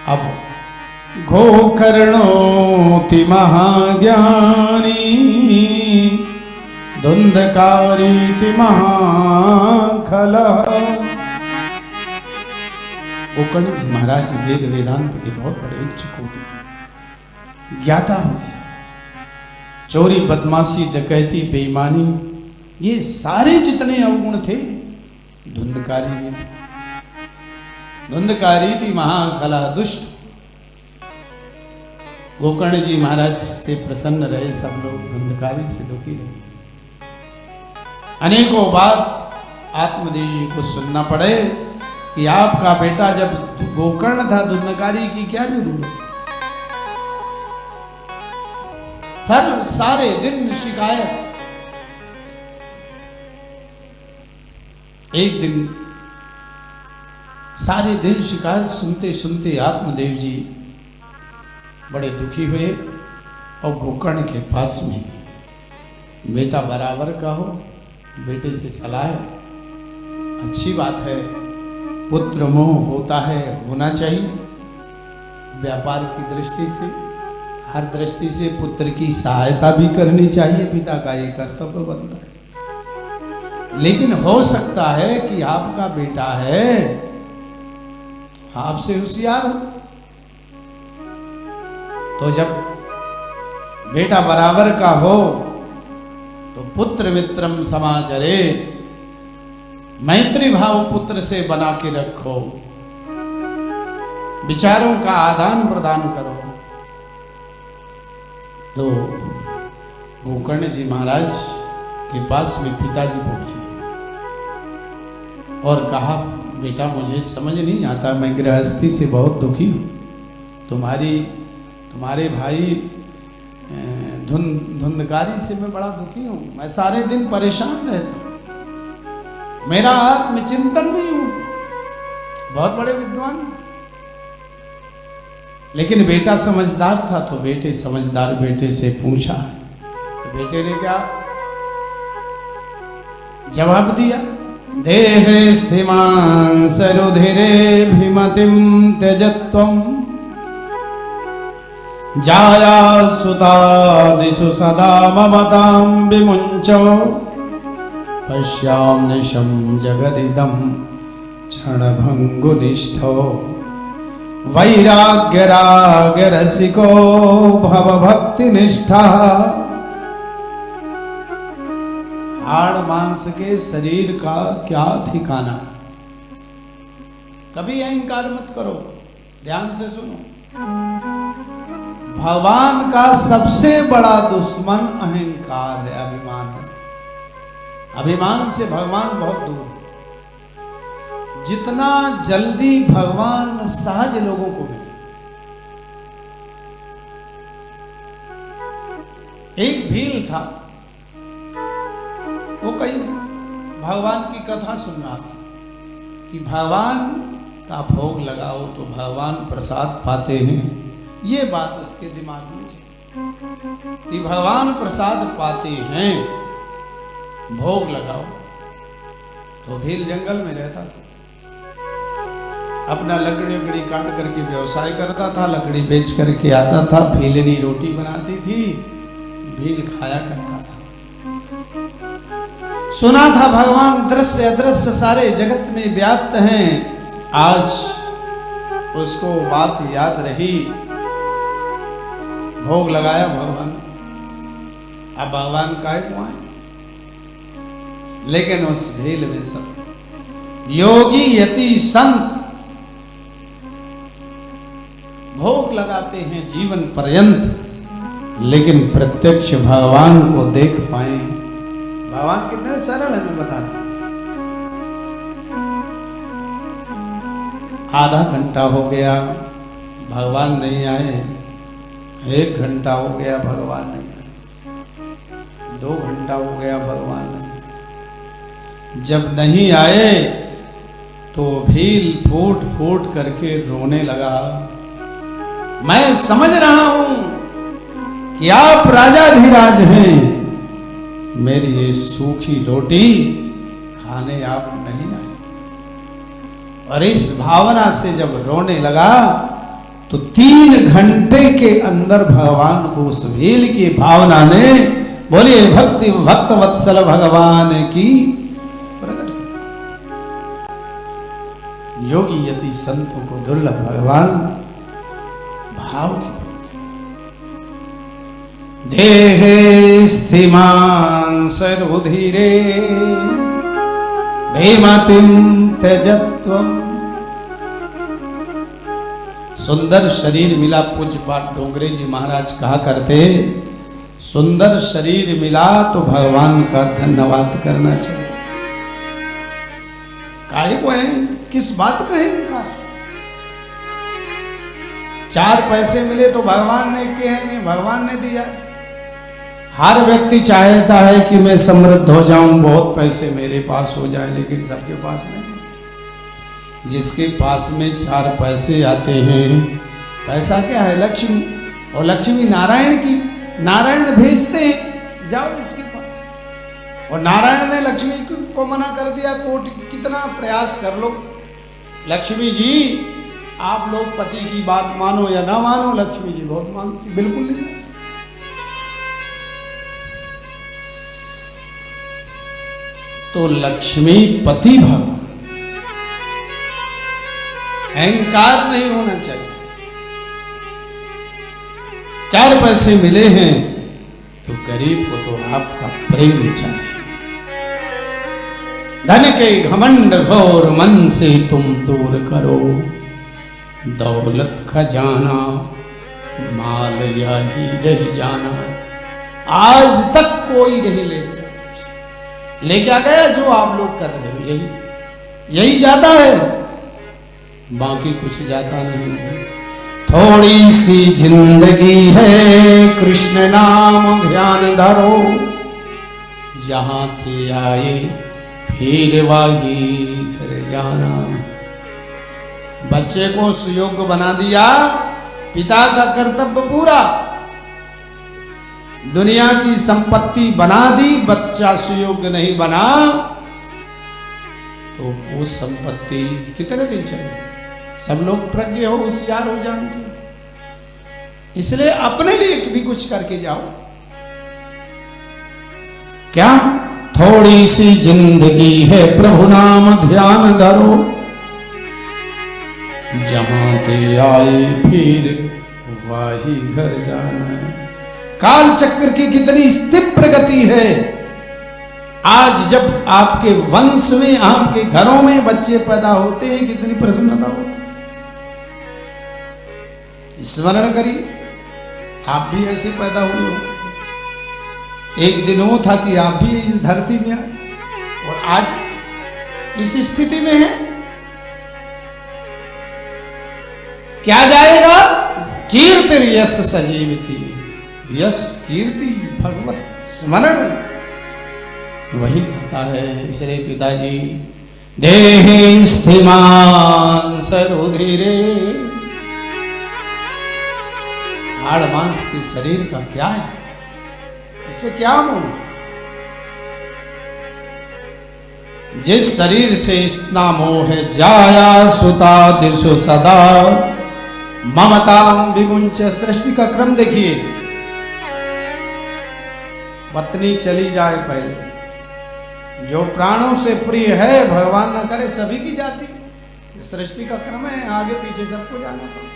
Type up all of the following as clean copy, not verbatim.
अब गोकर्णोति महाज्ञानी धुंधकारीति महाखला। गोकर्ण जी महाराज वेद वेदांत के बहुत बड़े उच्च कोटि के ज्ञाता हुए। चोरी बदमाशी डकैती बेईमानी ये सारे जितने अवगुण थे धुंधकारी में, धुंधकारी थी महाकला दुष्ट। गोकर्ण जी महाराज से प्रसन्न रहे सब लोग, धुंधकारी से दुखी रहे। अनेकों बात आत्मदेव जी को सुनना पड़े कि आपका बेटा जब गोकर्ण था धुंधकारी की क्या जरूरत। सारे दिन शिकायत। एक दिन सारे दिन शिकायत सुनते सुनते आत्मदेव जी बड़े दुखी हुए और गोकर्ण के पास में बेटा बराबर का हो, बेटे से सलाह है, अच्छी बात है, पुत्र मोह होता है, होना चाहिए। व्यापार की दृष्टि से, हर दृष्टि से पुत्र की सहायता भी करनी चाहिए, पिता का ये कर्तव्य बनता है। लेकिन हो सकता है कि आपका बेटा है, आपसे होशियार हो, तो जब बेटा बराबर का हो तो पुत्र मित्रम समाचरे, मैत्री भाव पुत्र से बना के रखो, विचारों का आदान प्रदान करो। तो गोकर्ण जी महाराज के पास में पिताजी पहुंचे और कहा, बेटा मुझे समझ नहीं आता, मैं गृहस्थी से बहुत दुखी हूँ। तुम्हारे भाई धुंधकारी से मैं बड़ा दुखी हूँ, मैं सारे दिन परेशान रहता हूँ, मेरा आत्मचिंतन नहीं हूँ। बहुत बड़े विद्वान थे, लेकिन बेटा समझदार था तो समझदार बेटे से पूछा, तो बेटे ने क्या जवाब दिया, देहे स्थिमान् सरुधिरे भीमतिं त्यजत्वं जाया सुतादिषु सदा ममतां विमुञ्चो पश्याम्निशं जगदिदं क्षणभङ्गुनिष्ठो वैराग्यरागरसिको भवभक्तिनिष्ठः। हाड़ मांस के शरीर का क्या ठिकाना। कभी अहंकार मत करो, ध्यान से सुनो। भगवान का सबसे बड़ा दुश्मन अहंकार है, अभिमान है। अभिमान से भगवान बहुत दूर है। जितना जल्दी भगवान सहज लोगों को मिले। एक भील था, वो कहीं भगवान की कथा सुन रहा था कि भगवान का भोग लगाओ तो भगवान प्रसाद पाते हैं। ये बात उसके दिमाग में थी कि भगवान प्रसाद पाते हैं, भोग लगाओ। तो भील जंगल में रहता था, अपना लकड़ी काट करके व्यवसाय करता था, लकड़ी बेच करके आता था, भीलनी रोटी बनाती थी, भील खाया करता था। सुना था भगवान दृश्य अदृश्य सारे जगत में व्याप्त हैं। आज उसको बात याद रही, भोग लगाया भगवान। अब भगवान काय को आए, लेकिन उस भील में सब योगी यति संत भोग लगाते हैं जीवन पर्यंत, लेकिन प्रत्यक्ष भगवान को देख पाए। भगवान कितने सरल है, मैं बता रहा हूं। आधा घंटा हो गया भगवान नहीं आए, 1 घंटा हो गया भगवान नहीं आए, 2 घंटा हो गया भगवान नहीं आए। जब नहीं आए तो भील फूट फूट करके रोने लगा। मैं समझ रहा हूं कि आप राजाधिराज हैं, मेरी ये सूखी रोटी खाने आप नहीं आए। और इस भावना से जब रोने लगा तो 3 घंटे के अंदर भगवान को उस भेल की भावना ने बोले भक्ति भक्त वत्सल भगवान की प्रकट की। योगी यति संतों को दुर्लभ भगवान भाव की। देहे स्थिमान सरुधिरे भेमतिम त्यजत्वम। सुंदर शरीर मिला, पूज्यपाद डोंगरे जी महाराज कहा करते, सुंदर शरीर मिला तो भगवान का धन्यवाद करना चाहिए। काहे को है, किस बात का है इनका? 4 पैसे मिले तो भगवान ने के हैं, भगवान ने दिया है। हर व्यक्ति चाहता है कि मैं समृद्ध हो जाऊं, बहुत पैसे मेरे पास हो जाए, लेकिन सबके पास नहीं। जिसके पास में 4 पैसे आते हैं, पैसा क्या है? लक्ष्मी। और लक्ष्मी नारायण की, नारायण भेजते हैं, जाओ इसके पास। और नारायण ने लक्ष्मी को मना कर दिया, कोटि कितना प्रयास कर लो, लक्ष्मी जी आप लोग पति की बात मानो या ना मानो, लक्ष्मी जी बहुत मानती, बिल्कुल नहीं। तो लक्ष्मी पति भगवान, अहंकार नहीं होना चाहिए। 4 पैसे मिले हैं तो गरीब को तो आपका प्रेम चाहिए। धन के घमंड घोर मन से तुम दूर करो, दौलत खजाना माल यही रह जाना। आज तक कोई नहीं ले गया, ले क्या गया जो आप लोग कर रहे हो, यही जाता है, बाकी कुछ जाता नहीं। थोड़ी सी जिंदगी है कृष्ण नाम ध्यान धरो, जहां थे आए फिर वही घर जाना। बच्चे को सुयोग्य बना दिया, पिता का कर्तव्य पूरा। दुनिया की संपत्ति बना दी, बच्चा सुयोग्य नहीं बना तो वो संपत्ति कितने दिन चले? सब लोग प्रज्ञ हो, होशियार हो जानते, इसलिए अपने लिए भी कुछ करके जाओ। क्या? थोड़ी सी जिंदगी है प्रभु नाम ध्यान धरो, जहां ते आए फिर वही घर जाना। काल चक्र की कितनी तीव्र गति है। आज जब आपके वंश में, आपके घरों में बच्चे पैदा होते हैं, कितनी प्रसन्नता होती है। स्मरण करिए, आप भी ऐसे पैदा हुए हो। एक दिन वो था कि आप भी इस धरती में आए और आज इस स्थिति में है। क्या जाएगा? कीर्ति यश सजीवती, यश कीर्ति भगवत स्मरण वही जाता है। इसलिए पिताजी देहे स्थिमान सरुधिरे, हाड़ मांस के शरीर का क्या है, इससे क्या मोह? जिस शरीर से इतना मोह है, जाया सुता दिशु सदा ममता विमुंच। सृष्टि का क्रम देखिए, पत्नी चली जाए पहले, जो प्राणों से प्रिय है, भगवान न करे सभी की जाती, सृष्टि का क्रम है, आगे पीछे सबको जाना पड़े।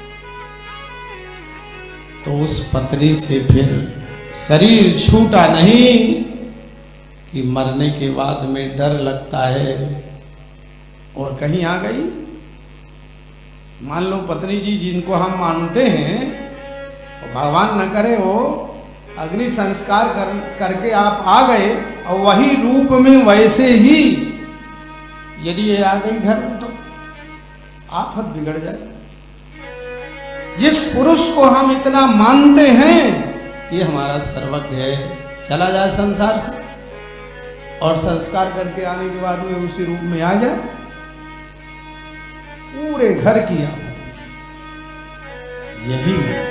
तो उस पत्नी से फिर शरीर छूटा नहीं कि मरने के बाद में डर लगता है और कहीं आ गई। मान लो पत्नी जी जिनको हम मानते हैं, और भगवान न करे वो अग्नि संस्कार करके आप आ गए और वही रूप में वैसे ही यदि ये आ गई घर में, तो आफत बिगड़ जाए। जिस पुरुष को हम इतना मानते हैं कि हमारा सर्वज्ञ है, चला जाए संसार से और संस्कार करके आने के बाद में उसी रूप में आ जाए, पूरे घर की आफत यही है।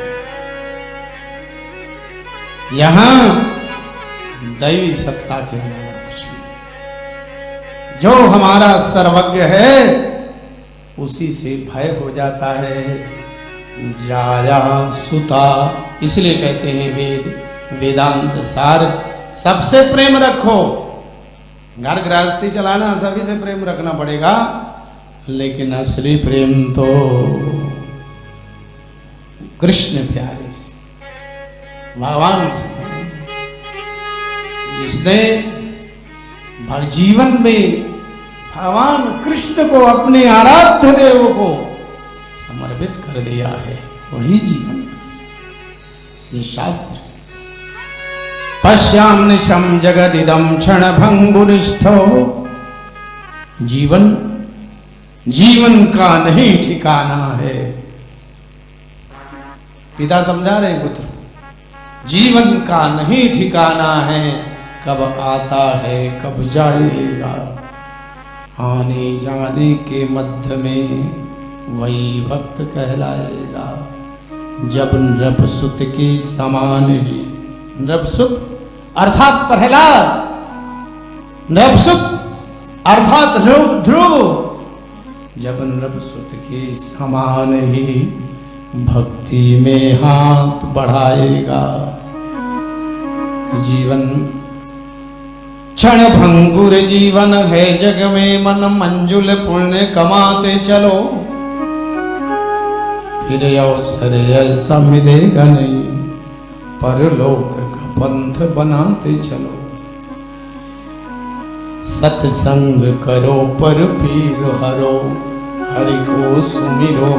यहां दैवी सत्ता के अलावा कुछ नहीं। जो हमारा सर्वज्ञ है उसी से भय हो जाता है, जाया सुता, इसलिए कहते हैं वेद वेदांत सार। सबसे प्रेम रखो, घर गृहस्थी चलाना सभी से प्रेम रखना पड़ेगा, लेकिन असली प्रेम तो कृष्ण प्यारे से, भगवान से। जिसने जीवन में भगवान कृष्ण को, अपने आराध्य देव को समर्पित कर दिया है, वही जीवन। ये शास्त्र पश्याम्निशं जगदिदं क्षणभंगुरिष्ठो, जीवन का नहीं ठिकाना है। पिता समझा रहे पुत्र, जीवन का नहीं ठिकाना है, कब आता है कब जाएगा, आने जाने के मध्य में वही भक्त कहलाएगा। जब नृपसुत के समान ही, नृपसुत अर्थात प्रहलाद, नृपसुत अर्थात ध्रुव, जब नृपसुत के समान ही भक्ति में हाथ बढ़ाएगा, जीवन क्षण भंगुर जीवन है, जग में मन मंजुल पुण्य कमाते चलो, फिर अवसर ऐसा मिलेगा नहीं, परलोक का पंथ बनाते चलो। सत्संग करो पर पीर हरो, हरि को सुमिरो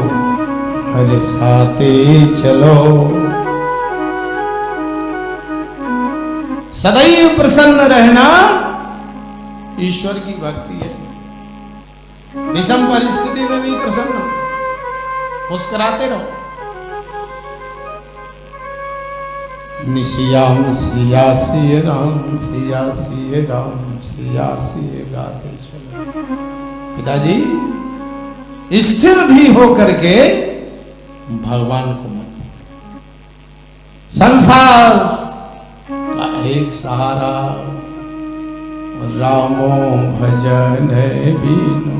हरि साथे चलो। सदैव प्रसन्न रहना ईश्वर की भक्ति है। विषम परिस्थिति में भी प्रसन्न, मुस्कुराते रहो। निशियाम सिया सिय राम, सिया सिय राम, सिया सिय गाते चलो। पिताजी स्थिर भी हो करके भगवान को मत, संसार का एक सहारा रामो भजन बीनो,